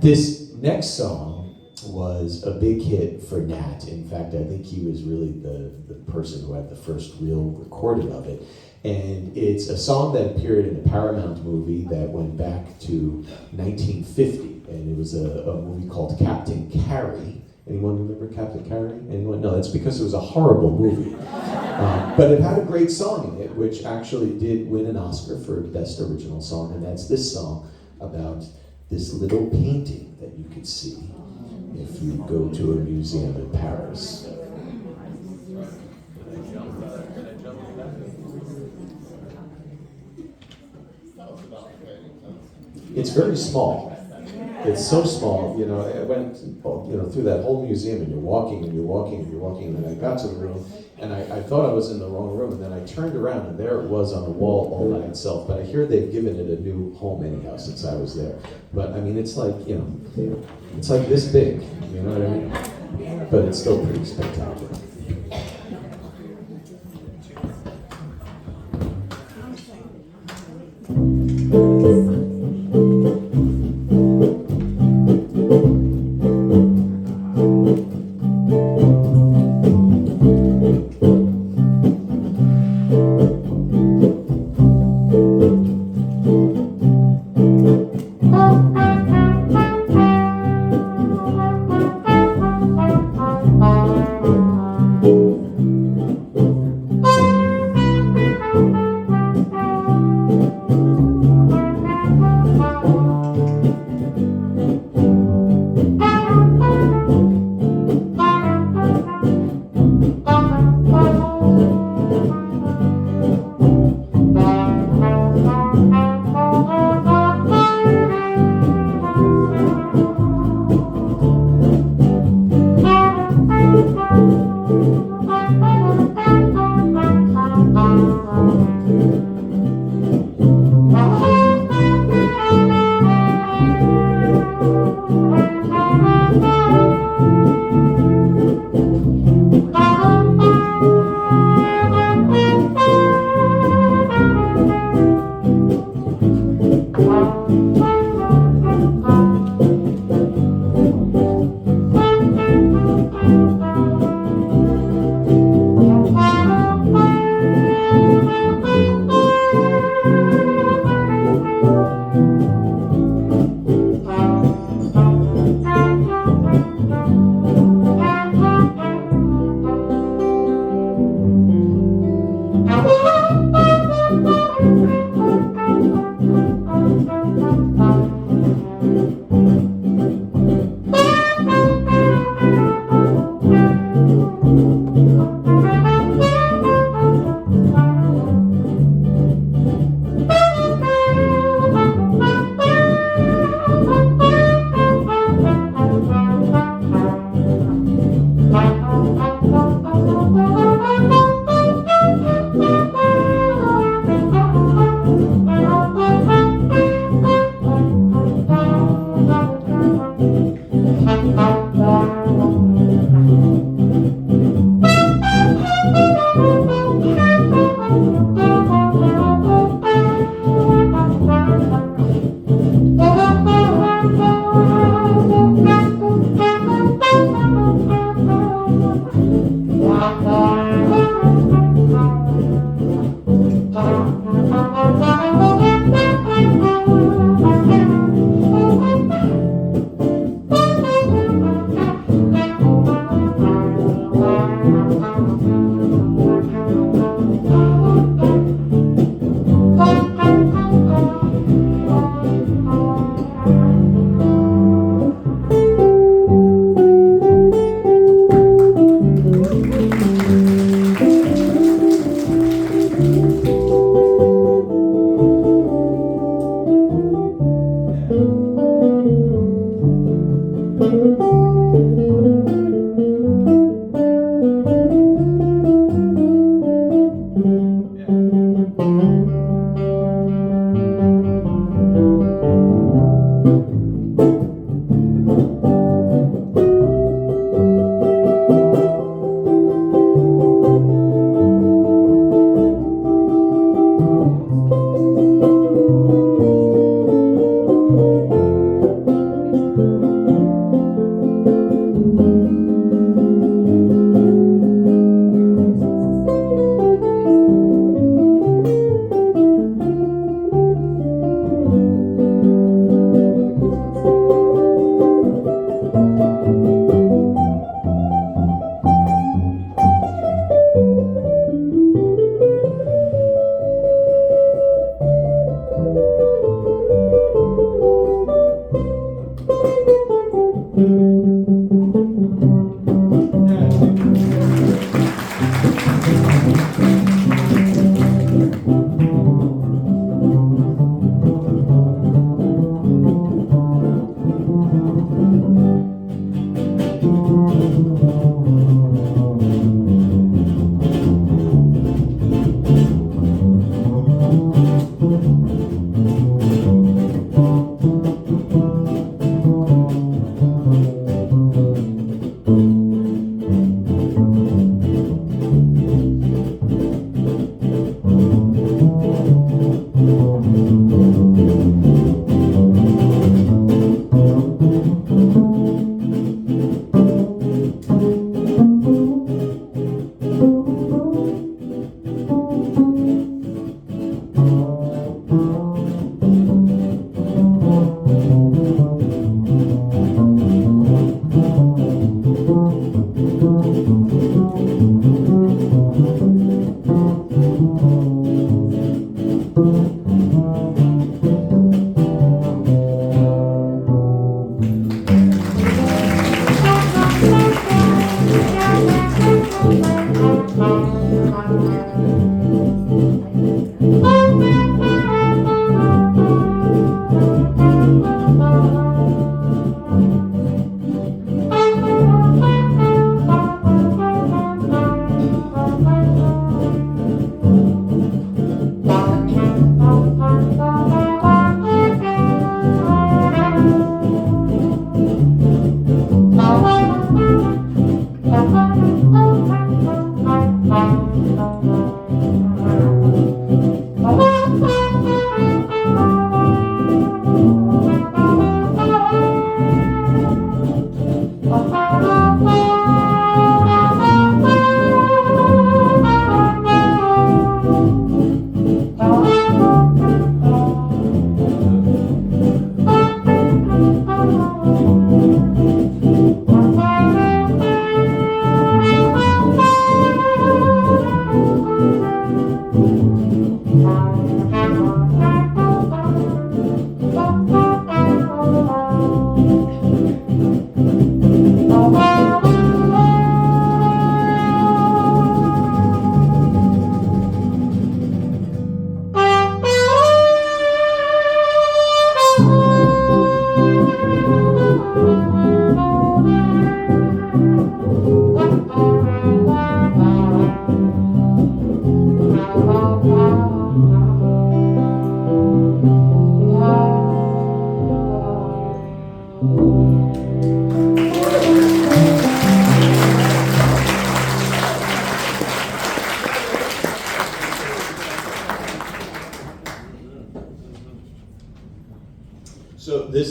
This next song was a big hit for Nat. In fact, I think he was really the person who had the first real recording of it. And it's a song that appeared in a Paramount movie that went back to 1950. And it was a movie called Captain Carey. Anyone remember Captain Carey? Anyone? No, that's because it was a horrible movie. But it had a great song in it, which actually did win an Oscar for Best Original Song. And that's this song about this little painting that you could see if you go to a museum in Paris. It's very small. It's so small, you know, I went, through that whole museum, and you're walking, and you're walking, and you're walking, and then I got to the room, and I thought I was in the wrong room, and then I turned around, and there it was on the wall all by itself. But I hear they've given it a new home anyhow since I was there. But I mean, it's like, it's like this big, you know what I mean? But it's still pretty spectacular.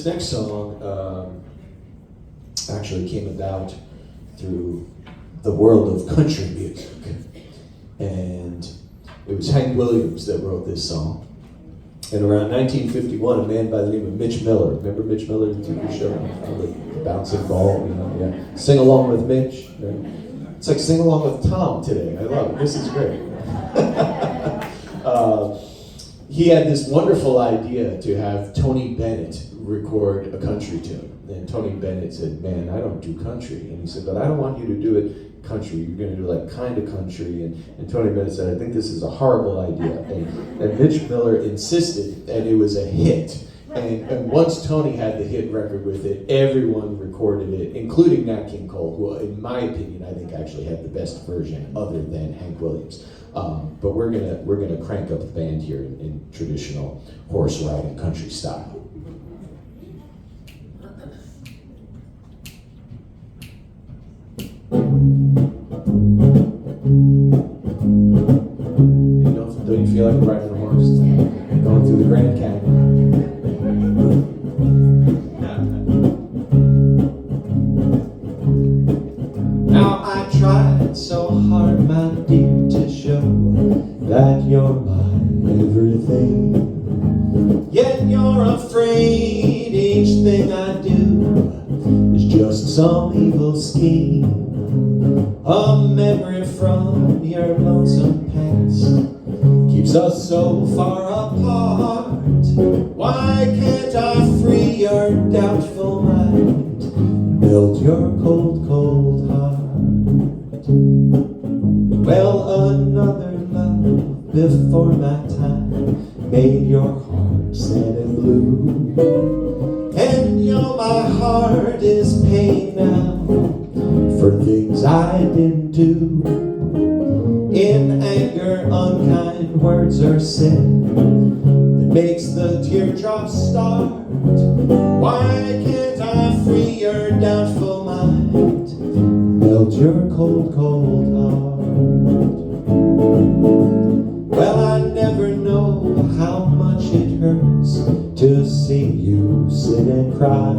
next song actually came about through the world of country music. And it was Hank Williams that wrote this song. And around 1951, a man by the name of Mitch Miller, remember Mitch Miller, the TV show? The bouncing ball, yeah. Sing along with Mitch. Right? It's like sing along with Tom today. I love it. This is great. He had this wonderful idea to have Tony Bennett record a country tune. And Tony Bennett said, man, I don't do country. And he said, but I don't want you to do it country. You're going to do like kind of country. And Tony Bennett said, I think this is a horrible idea. And Mitch Miller insisted, and it was a hit. And once Tony had the hit record with it, everyone recorded it, including Nat King Cole, who, in my opinion, I think actually had the best version other than Hank Williams. But we're gonna crank up the band here in traditional horse riding country style. Don't you feel like riding a horse? Going through the Grand Canyon. Now I tried so hard, my dear, to show that you're my everything. Yet you're afraid each thing I do is just some evil scheme. A memory from your lonesome past keeps us so far apart. Why can't I free your doubtful mind and melt your cold, cold heart? Well, another love before my time made your heart sad and blue. And my heart is paying now for things I didn't do. In anger, unkind words are said that makes the teardrops start. Why can't I free your doubtful mind, melt your cold, cold heart? Well, I never know how much it hurts to see you sit and cry.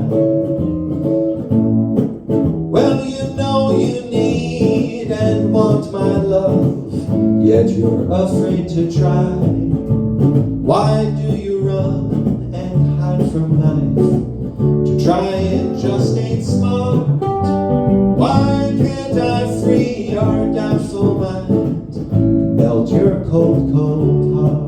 Well, you know you need and want my love, yet you're afraid to try. Why do you run and hide from life? To try it just ain't smart. Why can't I free your doubtful mind, melt your cold, cold heart?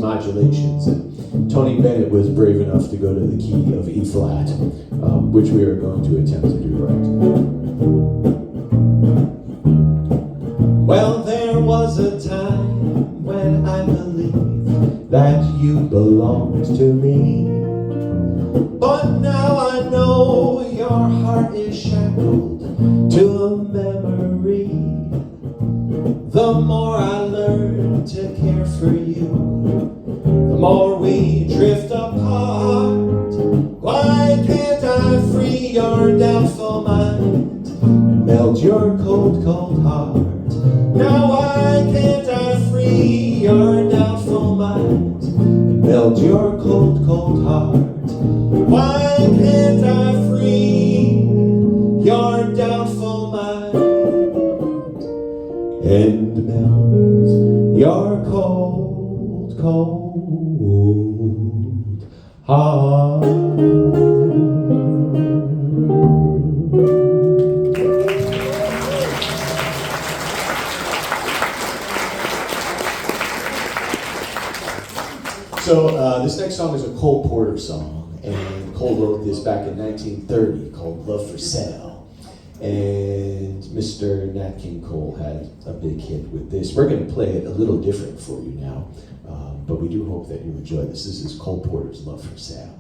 Modulations, and Tony Bennett was brave enough to go to the key of E flat, which we are going to attempt to do right. Well, there was a time when I believed that you belonged to me, but now I know your heart is shackled to a memory. The more I learn to care for you, the more we drift apart. Why can't I free your doubtful mind and melt your cold, cold heart? Now why can't I free your doubtful mind and melt your cold, cold heart? Why can't I free your doubtful mind and melt your cold, cold heart? So this next song is a Cole Porter song, and Cole wrote this back in 1930 called Love for Sale. And Mr. Nat King Cole had a big hit with this. We're going to play it a little different for you now. but we do hope that you enjoy this. This is Cole Porter's Love for Sale.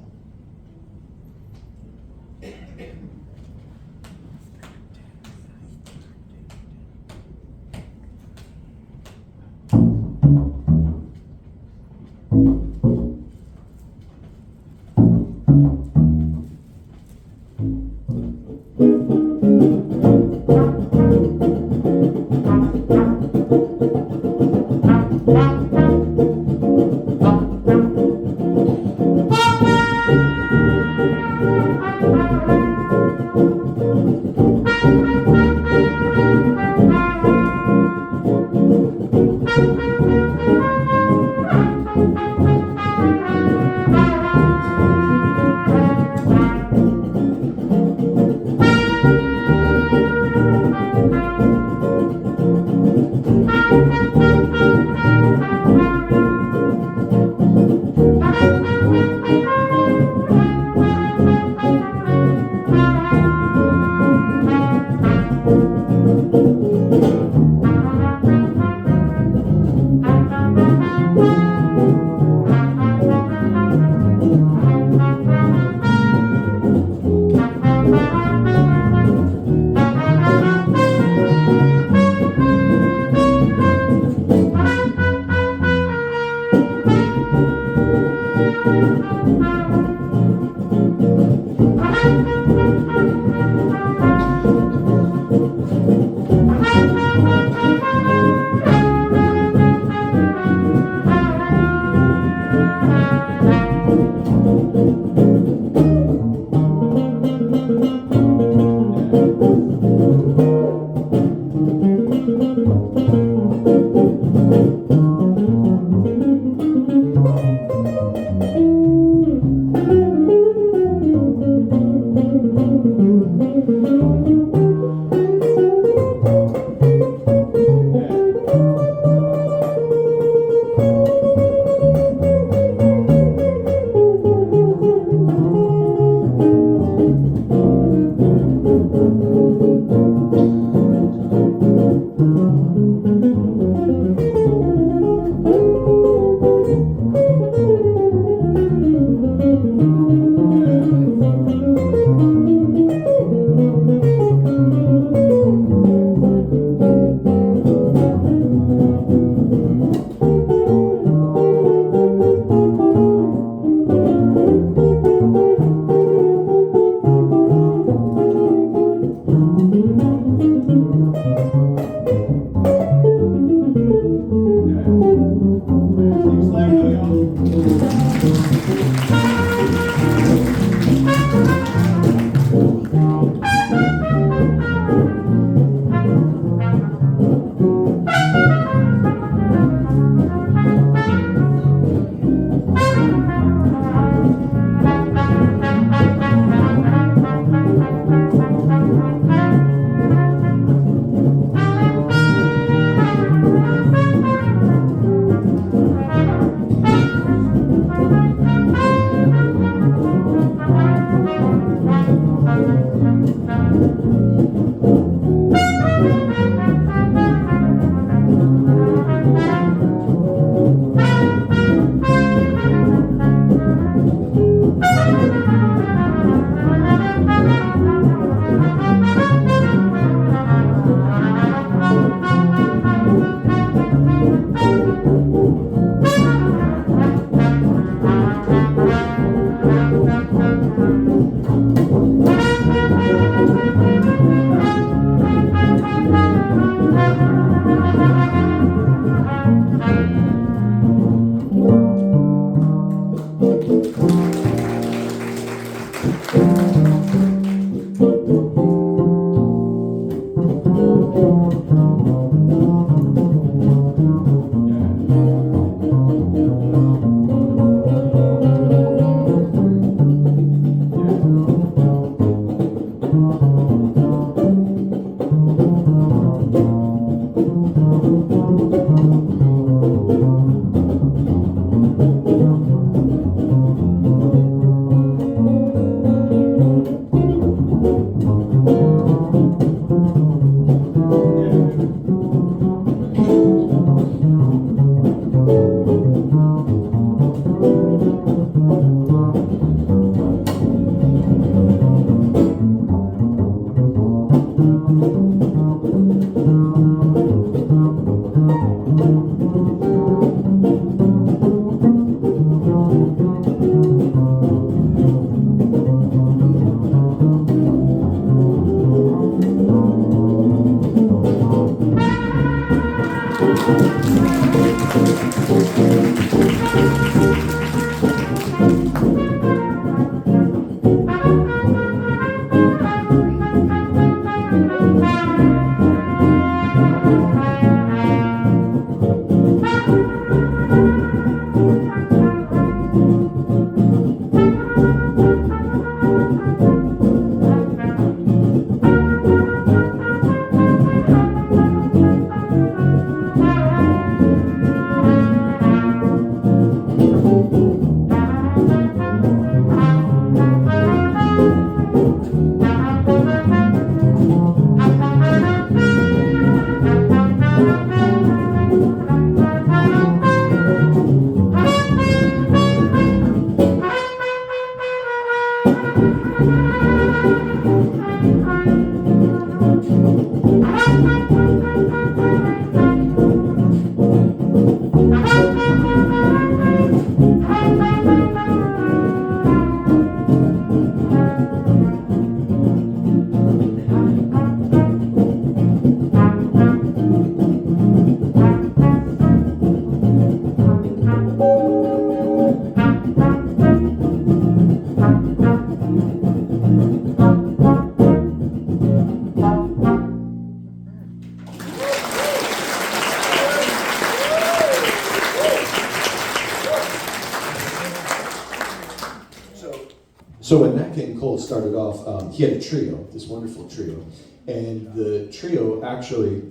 So when Nat King Cole started off, he had a trio, this wonderful trio, and the trio actually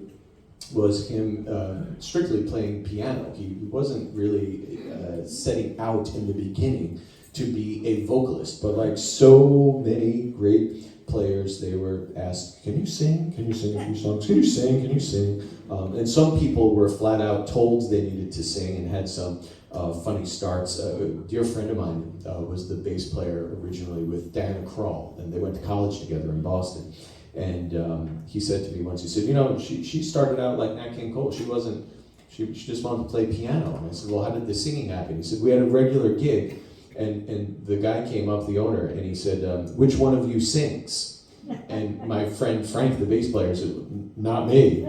was him strictly playing piano. He wasn't really setting out in the beginning to be a vocalist, but like so many great players, they were asked, can you sing? Can you sing a few songs? Can you sing? Can you sing? And some people were flat out told they needed to sing and had some funny starts. A dear friend of mine was the bass player originally with Diana Krall, and they went to college together in Boston. And he said to me once, he said, you know, she started out like Nat King Cole. She just wanted to play piano. And I said, well, how did the singing happen? He said, we had a regular gig, and the guy came up, the owner, and he said, which one of you sings? And my friend Frank, the bass player, said, not me.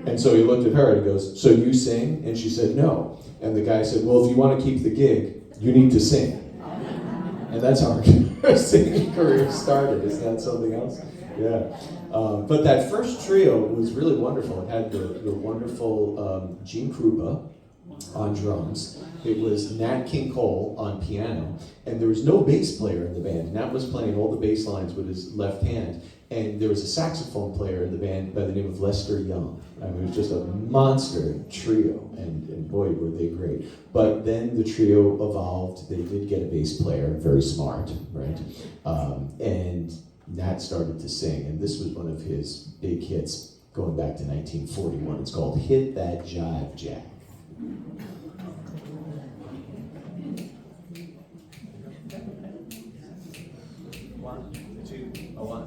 And so he looked at her and he goes, so you sing? And she said, no. And the guy said, well, if you want to keep the gig, you need to sing. And that's how our singing career started. Isn't that something else? Yeah. But that first trio was really wonderful. It had the wonderful Gene Krupa on drums. It was Nat King Cole on piano. And there was no bass player in the band. Nat was playing all the bass lines with his left hand. And there was a saxophone player in the band by the name of Lester Young. I mean, it was just a monster trio, and boy, were they great. But then the trio evolved. They did get a bass player, very smart, right? And Nat started to sing, and this was one of his big hits going back to 1941. It's called Hit That Jive, Jack. One, two, three, four.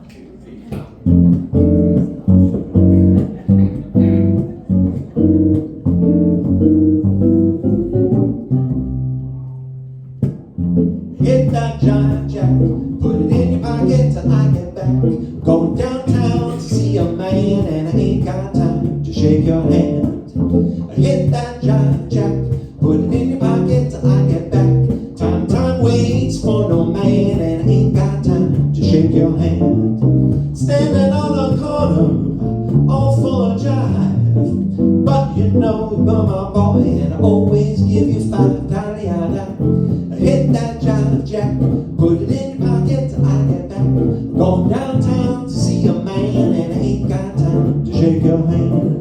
Hit that jive, Jack. Put it in your pocket till I get back. Going downtown to see a man, and I ain't got time to shake your hand. Hit that jive, Jack. Put it in your pocket till I get back. Time waits for no man, and I ain't got time to shake your hand. Standing on a corner, all for a jive. But you know you're my boy, and I always give you $5. Hit that jive, Jack. Put it in your pocket till I get back. Going downtown to see a man, and I ain't got time to shake your hand.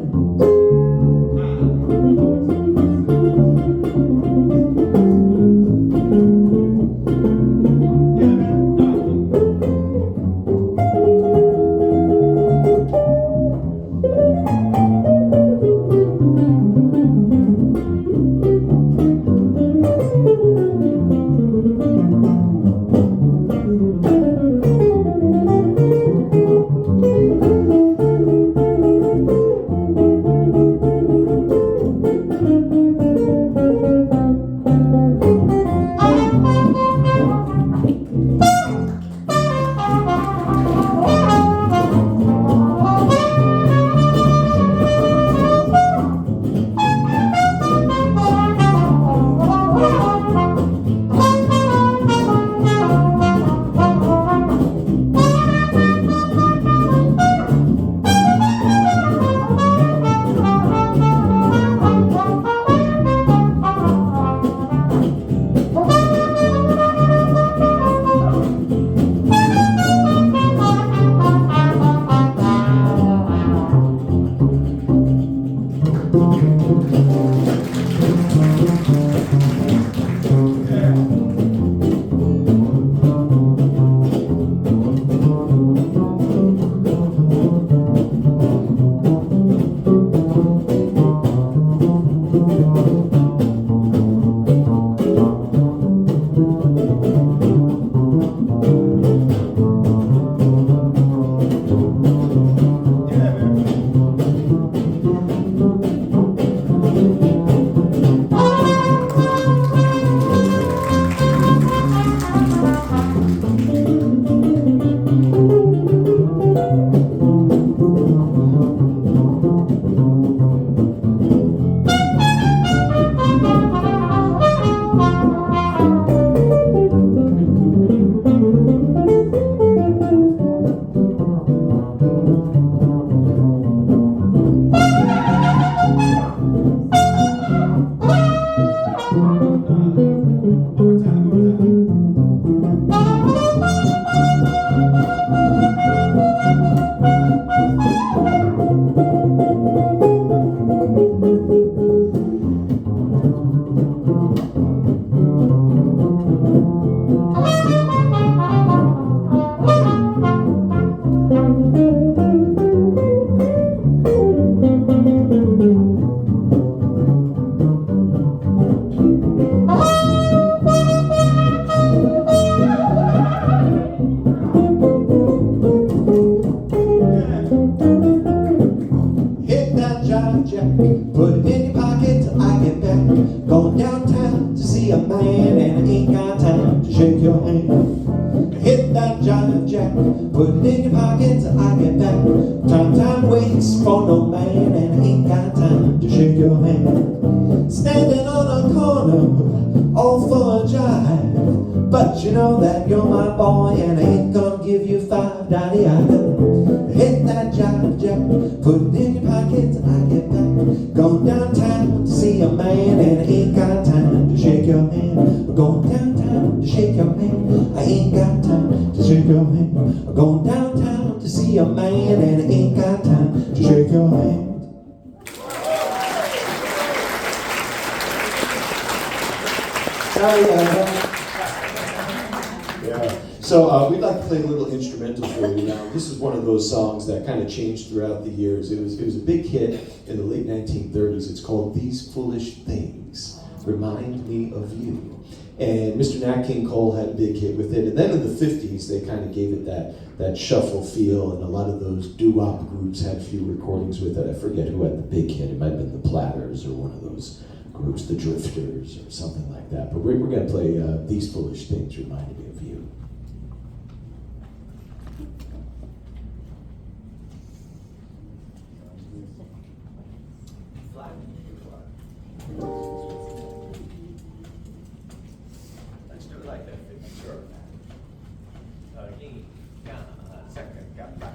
Put it in your pocket till I get back. Time waits for no man, and ain't got time to shake your hand. Standing on a corner, all for a jive. But you know that you're my boy, and I ain't gonna give you $5, daddy. I gotta hit that jive, jack. Put it in your pocket till I get back. Going downtown to see a man, and I ain't got time to shake your hand. We're going downtown to shake your hand. I ain't got time to shake your hand. I'm going downtown to see a man, and I ain't got time to shake your hand. Yeah. So we'd like to play a little instrumental for you now. This is one of those songs that kind of changed throughout the years. It was a big hit in the late 1930s. It's called "These Foolish Things Remind Me of You." And Mr. Nat King Cole had a big hit with it. And then in the 50s, they kind of gave it that shuffle feel, and a lot of those doo-wop groups had a few recordings with it. I forget who had the big hit. It might have been the Platters or one of those groups, the Drifters or something like that. But we're going to play "These Foolish Things Reminded Me of You." Let's do it like that. Sure. Second, got back.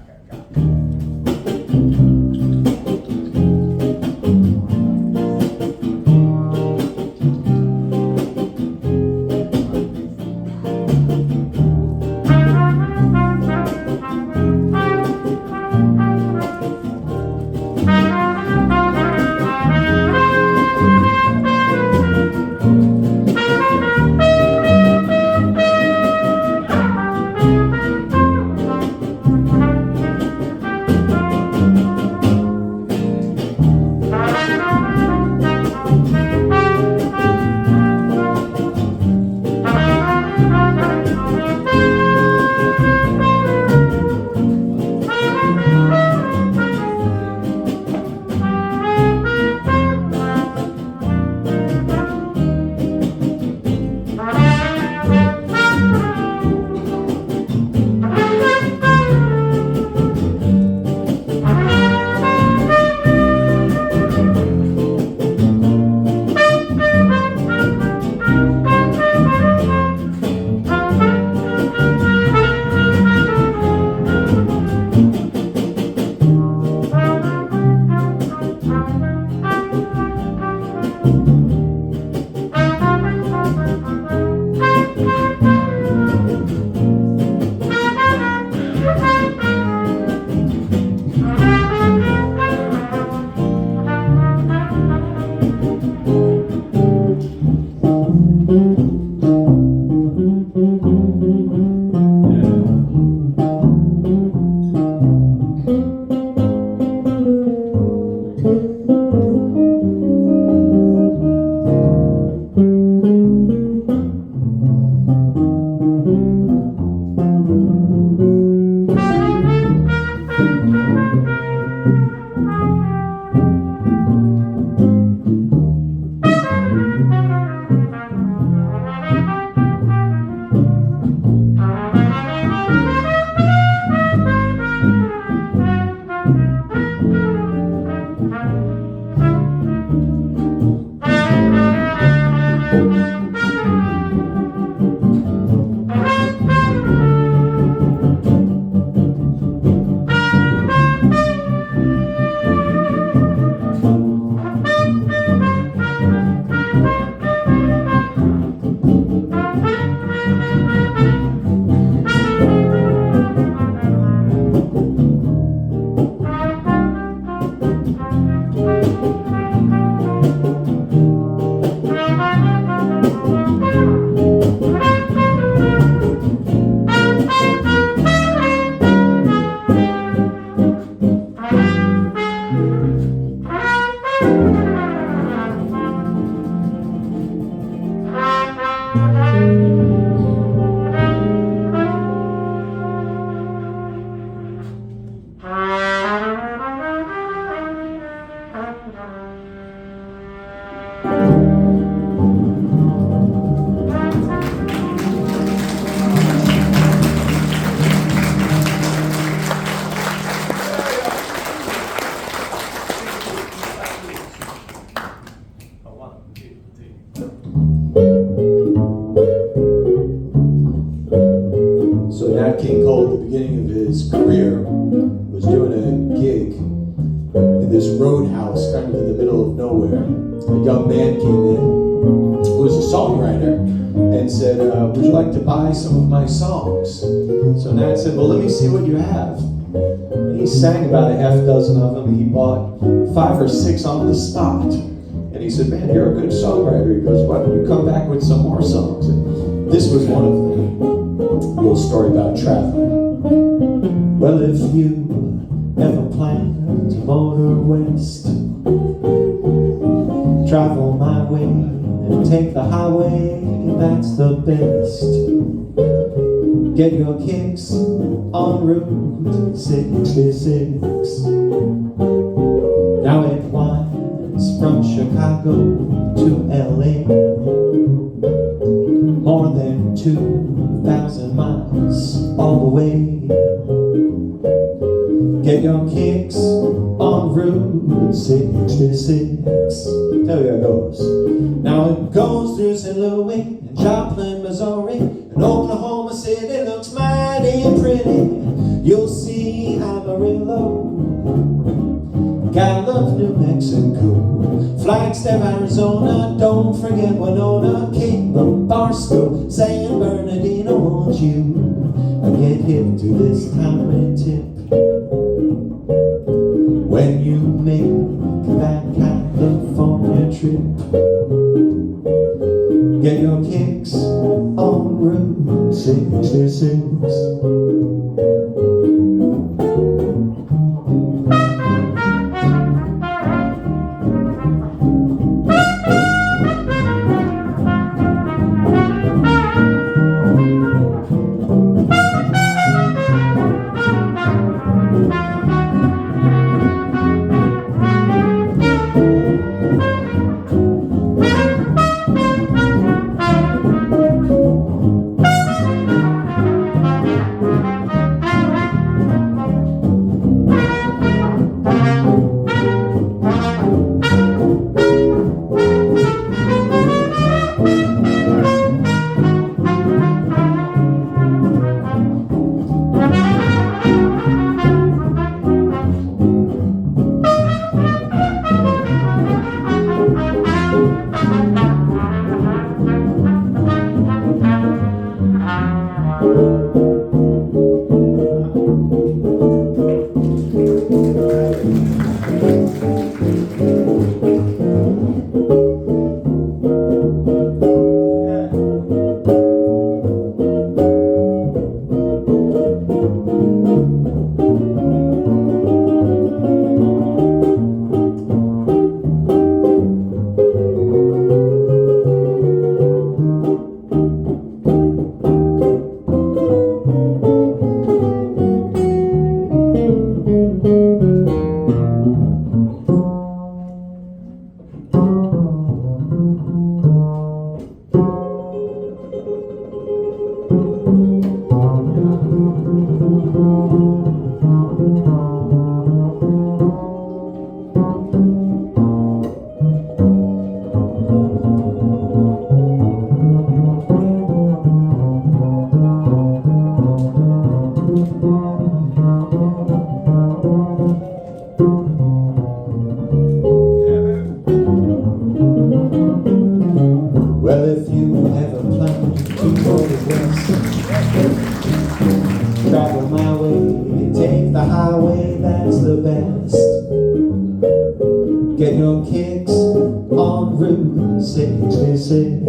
career was doing a gig in this roadhouse kind of in the middle of nowhere. A young man came in who was a songwriter and said, would you like to buy some of my songs? So Nat said, well, let me see what you have. And he sang about a half dozen of them. He bought 5 or 6 on the spot. And he said, man, you're a good songwriter. He goes, why don't you come back with some more songs? And this was one of them. A little story about traveling. Well, if you ever plan to motor west, travel my way and take the highway, that's the best. Get your kicks on Route 66. Now it winds from Chicago to LA, more than 2,000 miles all the way. Get your kicks on Route 66. Tell you how it goes. Now it goes through St. Louis and Joplin, Missouri, and Oklahoma City looks mighty pretty. You'll see Amarillo, Gallup, New Mexico, Flagstaff, Arizona, don't forget Winona, Kingdom, Barstow, San Bernardino. Won't you get hip to this time tip when you make that California trip? Get your kicks on Route 66. Travel my way, take the highway, that's the best. Get your kicks on Route 66.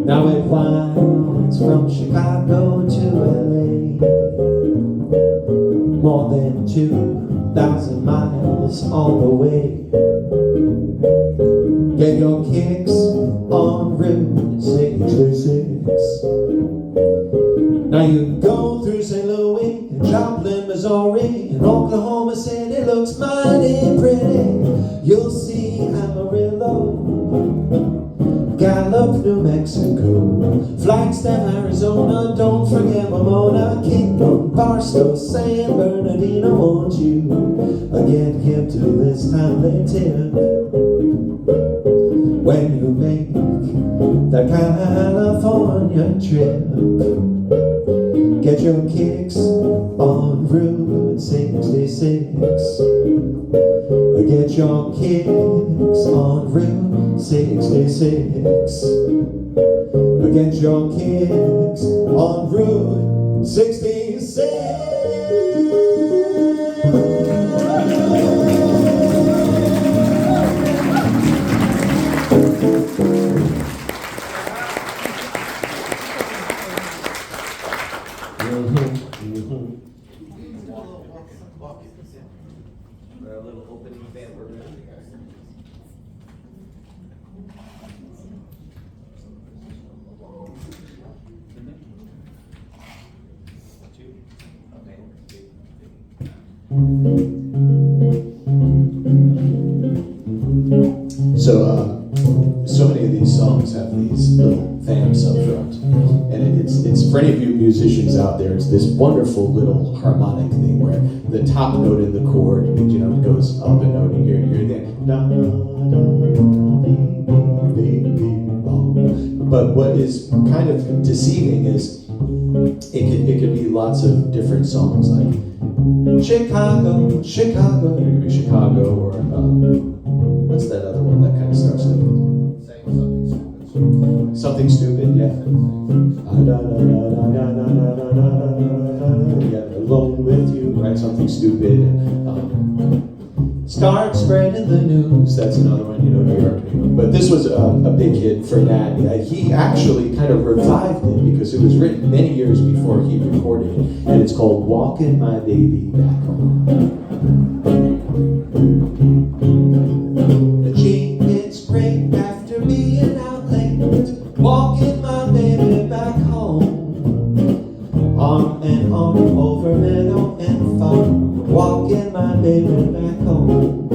Now it winds from Chicago to LA, more than 2,000 miles all the way. Get your kicks on Route 66. Now you go through St. Louis and Joplin, Missouri, and Oklahoma City looks mighty pretty. You'll see Amarillo, Gallup, New Mexico, Flagstaff, Arizona, don't forget Winona, Kingdom, Barstow, San Bernardino. Won't you get hip to this timely tip when you make the California trip? Get Get your kicks on Route 66. Get your kicks on Route 66. Get your kicks on Route 66. For a little opening band we're doing. Two. Okay. So many of these songs have these little vamps up front, and it's for any of you musicians out there, it's this wonderful little harmonic thing where the top note in the chord, goes up a note, and you're there. Da, da, dee, dee, dee, bom. But what is kind of deceiving is it could be lots of different songs like Chicago, Chicago. It could be Chicago or what's that other one that kind of starts like Saying something stupid, yeah. Yeah, alone with you, right? Something stupid. Start spreading the news. That's another one, New York. But this was a big hit for Nat. He actually kind of revived it because it was written many years before he recorded it, and it's called "Walkin' My Baby Back Home." Gee, it's great after being out late, walking my baby back home, arm in arm over meadow and farm, walking my baby back home.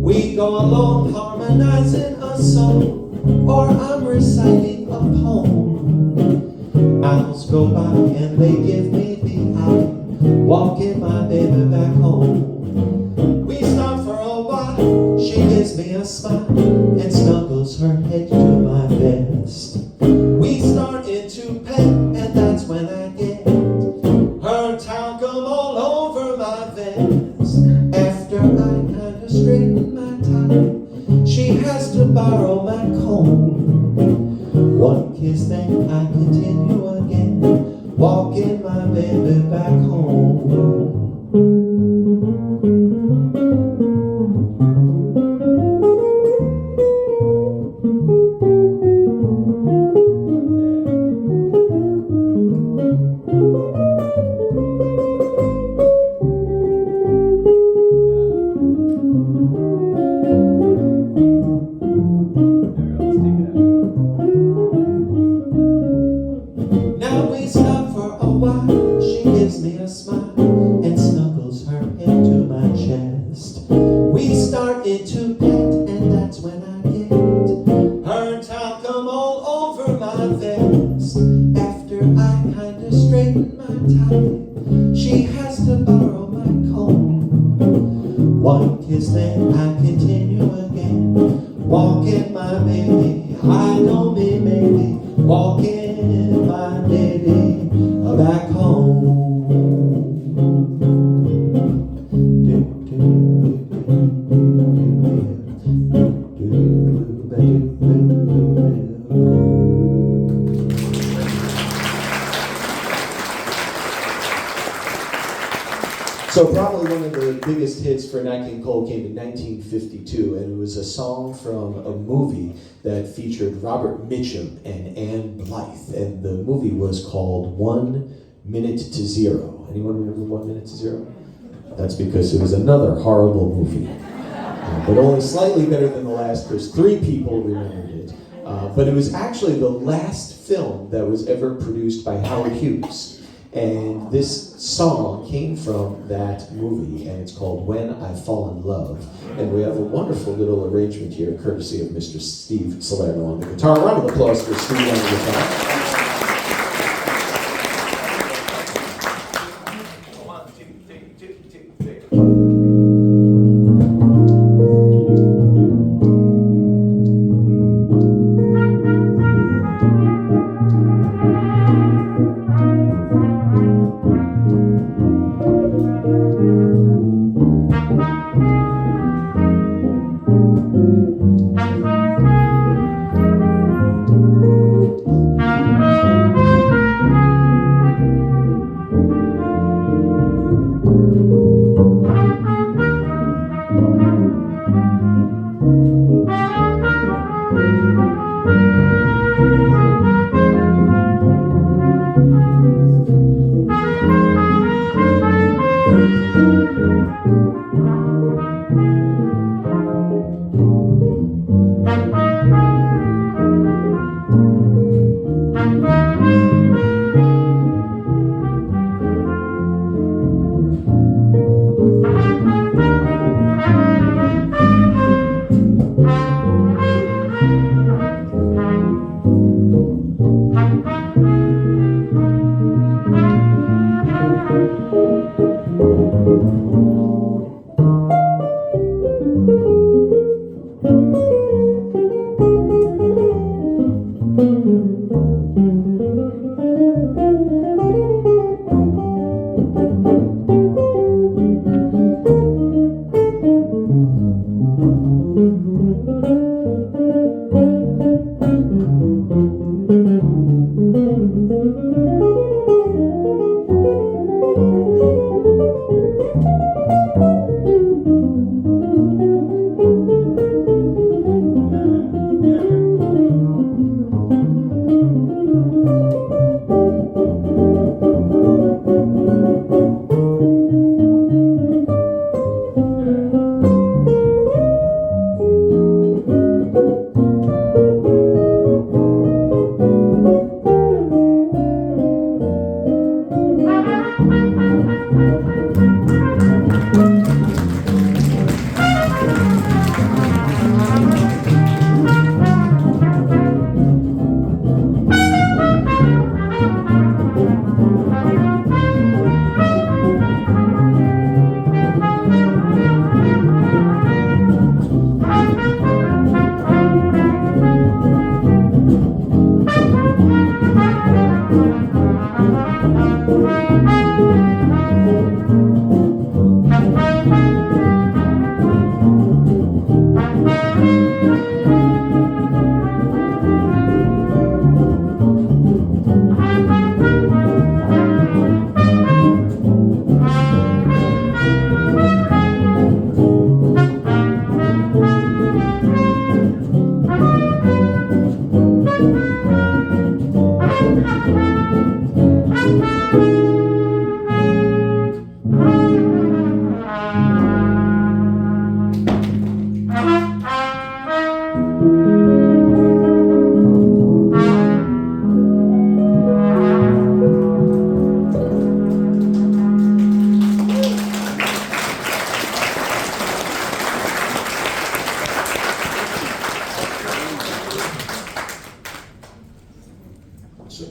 We go along harmonizing a song, or I'm reciting a poem. Hours go by and they give me the eye, walking my baby back home. We stop for a while, she gives me a smile and snuggles her head to my vest. We start into pet, and that's when I get her talcum all over my vest. After I kinda straighten my tie, she has to borrow my comb. One kiss, then I continue again, walking my baby back home. Now we stop for a while, she gives me a smile and snuggles her head to my chest. We start into pet, and that's when I get her talcum all over my vest. After I kinda straighten my tie, she has to borrow my comb. One kiss, then I continue again, walking my baby, I know me maybe, walking my baby back home. So probably one of the biggest hits for Nat King Cole came in 1952, and it was a song from a movie that featured Robert Mitchum and Ann Blythe, and the movie was called 1 Minute to Zero. Anyone remember 1 Minute to Zero? That's because it was another horrible movie, but only slightly better than the last because 3 people remembered it. But it was actually the last film that was ever produced by Howard Hughes. And this song came from that movie, and it's called When I Fall in Love. And we have a wonderful little arrangement here, courtesy of Mr. Steve Salerno on the guitar. Round of applause for Steve on the guitar. 1, 2, 3, 2, 2, 3.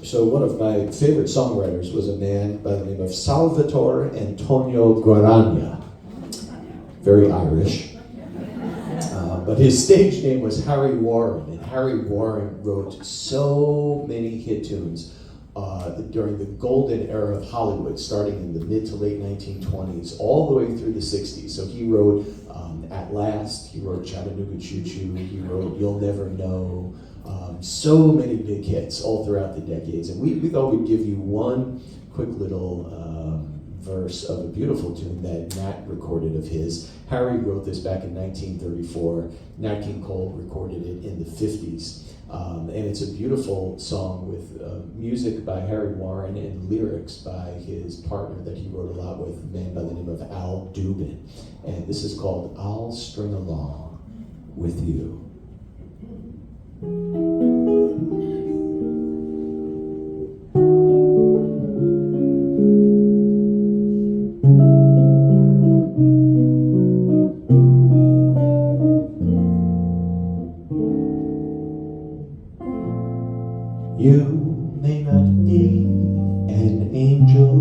So one of my favorite songwriters was a man by the name of Salvatore Antonio Guaragna, very Irish. But his stage name was Harry Warren, and Harry Warren wrote so many hit tunes during the golden era of Hollywood, starting in the mid to late 1920s, all the way through the 60s. So he wrote At Last, he wrote Chattanooga Choo Choo, he wrote You'll Never Know, so many big hits all throughout the decades. And we thought we'd give you one quick little verse of a beautiful tune that Nat recorded of his. Harry wrote this back in 1934. Nat King Cole recorded it in the 50s. And it's a beautiful song with music by Harry Warren and lyrics by his partner that he wrote a lot with, a man by the name of Al Dubin. And this is called I'll String Along With You. You may not be an angel,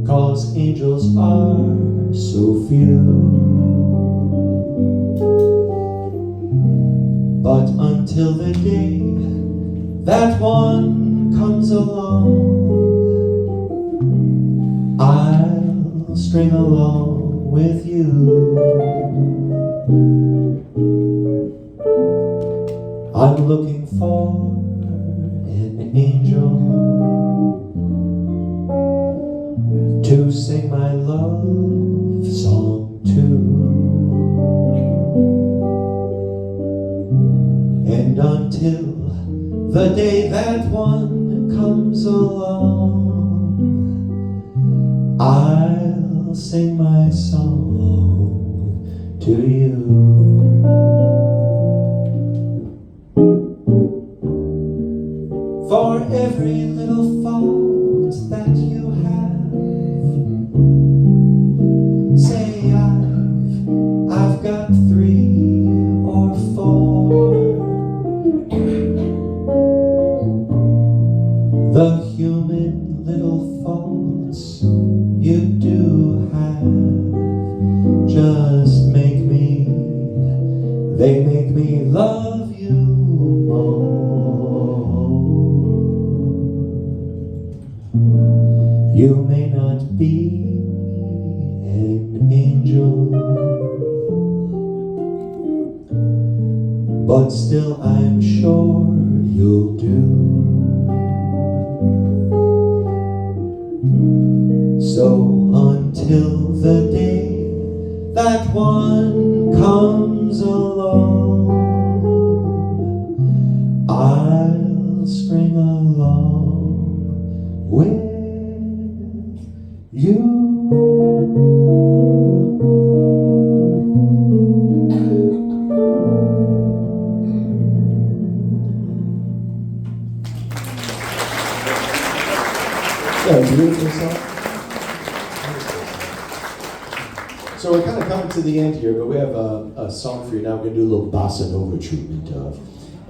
'cause angels are so few. But until the day that one comes along, I'll string along with you. I'm looking for an angel to sing my love song to. And until the day that one comes along, I'll sing my song to you. For every little fault that you have, say I've got 3 or 4. the human little faults you do have just make me, they make me love you more. You may not be an angel, but still I'm sure you'll do. So until the day that one comes along, I'll string along with you. Beautiful song. So we're kind of coming to the end here, but we have a song for you now. We're going to do a little bossa nova treatment of.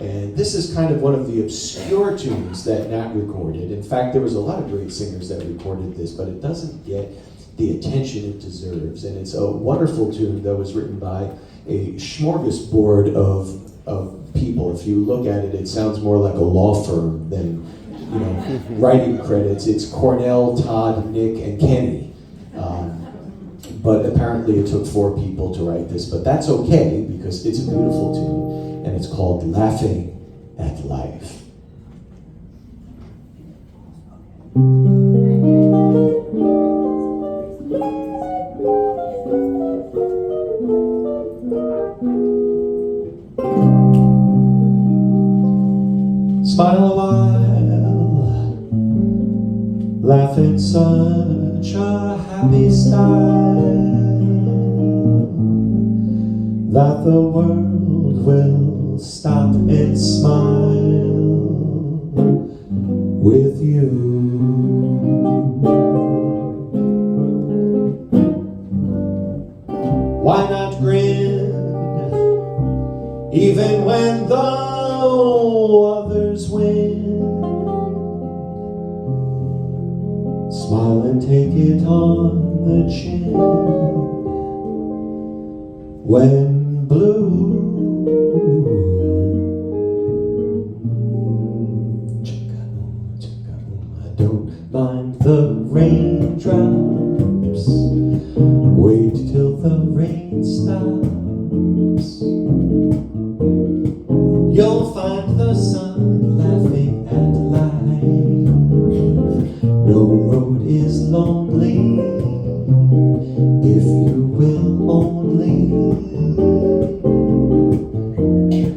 And this is kind of one of the obscure tunes that Nat recorded. In fact, there was a lot of great singers that recorded this, but it doesn't get the attention it deserves. And it's a wonderful tune that was written by a smorgasbord of people. If you look at it, it sounds more like a law firm than writing credits. It's Cornell, Todd, Nick, and Kenny. But apparently it took 4 people to write this, but that's okay because it's a beautiful tune, and it's called Laughing at Life. Smile a while, laugh in such a happy style that the world will stop and smile with you. Why not grin even when the others win? Smile and take it on the chin. When blue, I don't mind the raindrops. Wait till the rain stops. You'll find the sun laughing at life. No road is lonely if you will only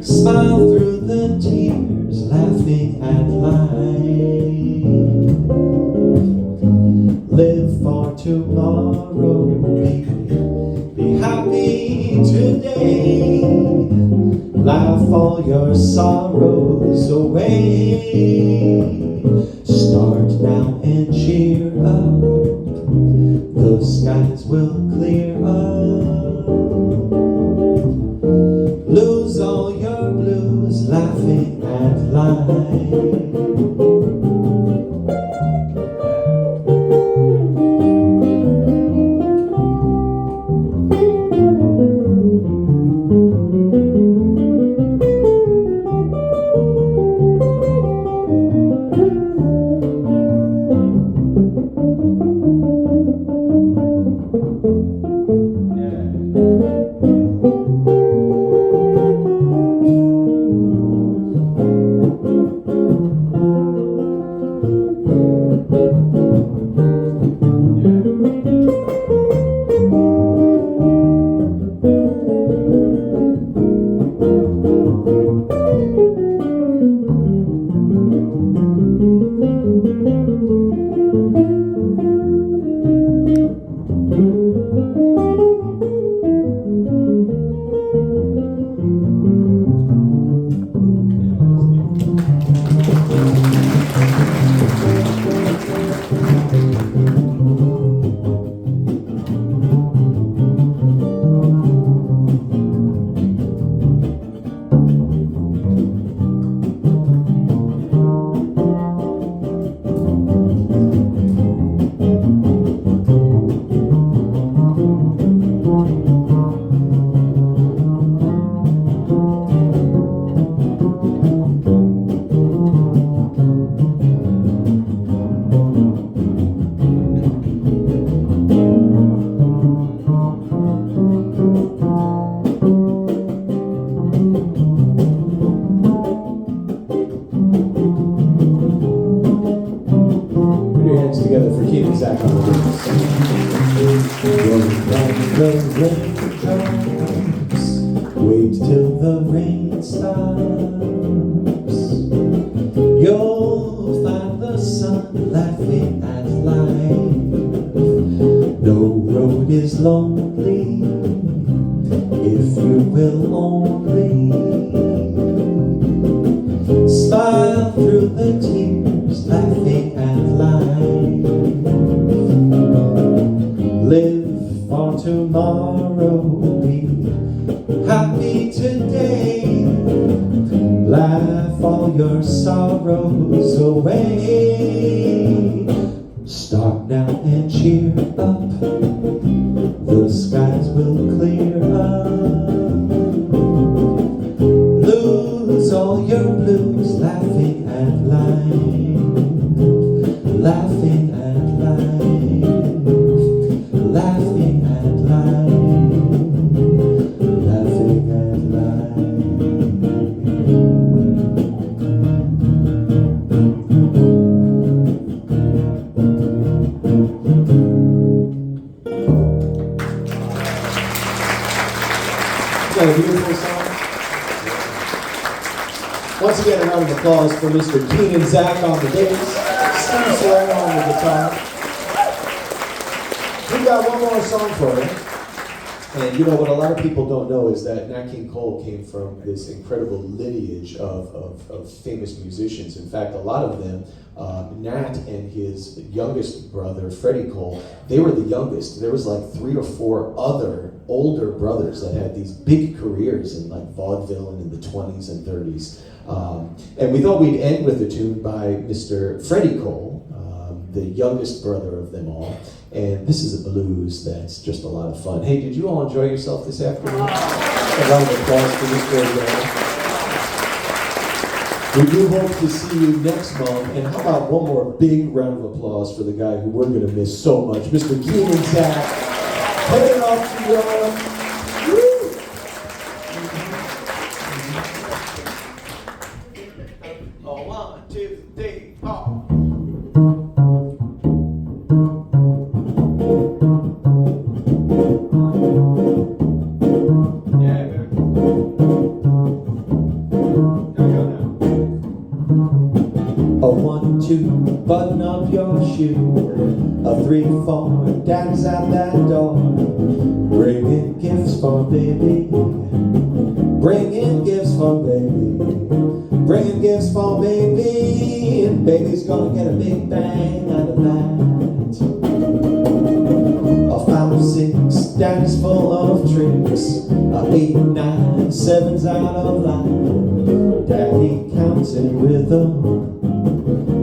smile through the tears, laughing at life. Live for tomorrow, be happy today. Laugh all your sorrows away. Start now and cheer up. The skies will clear up. Lose all your blues, laughing at life. for Keenan and Zach on the drums. Wait till the rain stops. You'll find the sun laughing at life. No road is lonely if you will only smile through the tears, laughing at life. Live for tomorrow, be happy today. Laugh all your sorrows away. Start now and cheer up. The skies will clear up. Lose all your blues, laughing at life. Laughing at life. Laughing at life. Laughing at life. Isn't that a beautiful song? Once again, a round of applause for Mr. Keenan Zach on the bass, Steve Serrano on the guitar. We've got one more song for you. And you know what a lot of people don't know is that Nat King Cole came from this incredible lineage of famous musicians. In fact, a lot of them, Nat and his youngest brother, Freddie Cole, they were the youngest. There was like 3 or 4 other older brothers that had these big careers in like vaudeville and in the 20s and 30s. And we thought we'd end with a tune by Mr. Freddie Cole, the youngest brother of them all. And this is a blues that's just a lot of fun. Hey, did you all enjoy yourself this afternoon? A round of applause for this great guy. We do hope to see you next month. And how about one more big round of applause for the guy who we're going to miss so much, Mr. Keenan Zach. Head it off to y'all. Oh, 1, 2, 3, 4. A 1, 2, button up your shoe. A 3, 4, daddy's at that door. Bringing gifts for baby. Bringing gifts for baby. Bringing gifts for baby. And baby's gonna get a big bang out of that. A 5, 6, daddy's full of tricks. A 8, 9, 7's out of line. Daddy counts in rhythm.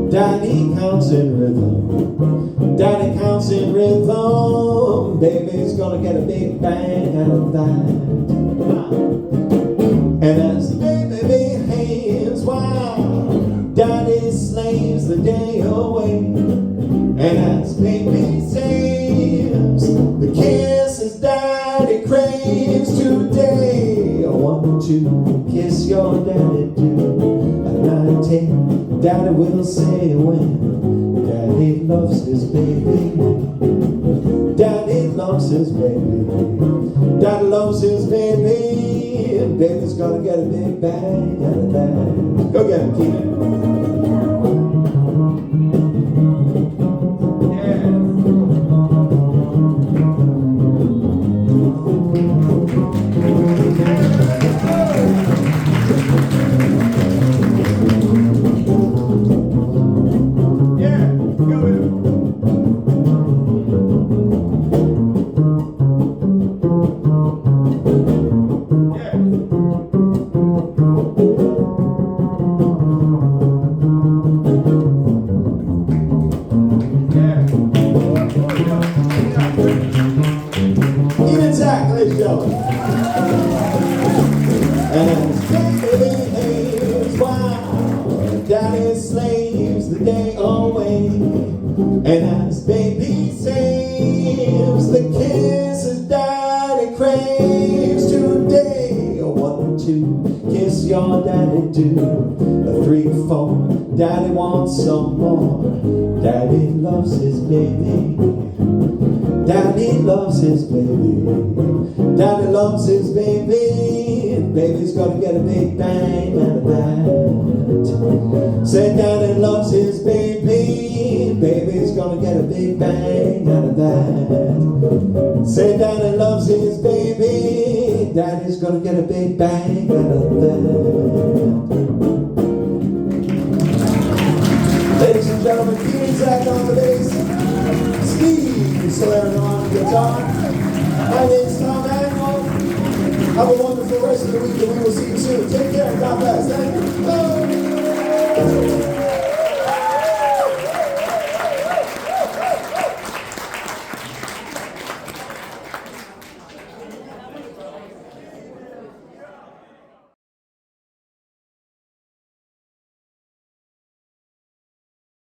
Daddy counts in rhythm. Daddy counts in rhythm. Baby's gonna get a big bang out of that. And as baby behaves while daddy slaves the day away. And as baby saves the kisses daddy craves today. A 1, 2, kiss your daddy too. A 9, 10, daddy will say when. Daddy loves his baby. Daddy loves his baby. Daddy loves his baby. And baby's gonna get a big bang out of that. Go get him, Keenan. Daddy slaves the day away, and as baby saves the kisses daddy craves today. A 1, 2, kiss your daddy too. A 3, 4, Daddy wants some more. Daddy loves his baby. Daddy loves his baby. Daddy loves his baby. Baby's gonna get a big bang out of that. Say Daddy loves his baby. Baby's gonna get a big bang out of that. Say Daddy loves his baby. Daddy's gonna get a big bang out of that. Ladies and gentlemen, Peter Zach on the bass, Steve Salerno on the guitar. My name's Tom Agnew. Have a wonderful rest of the week, and we will see you soon. Take care. God bless. Thank you.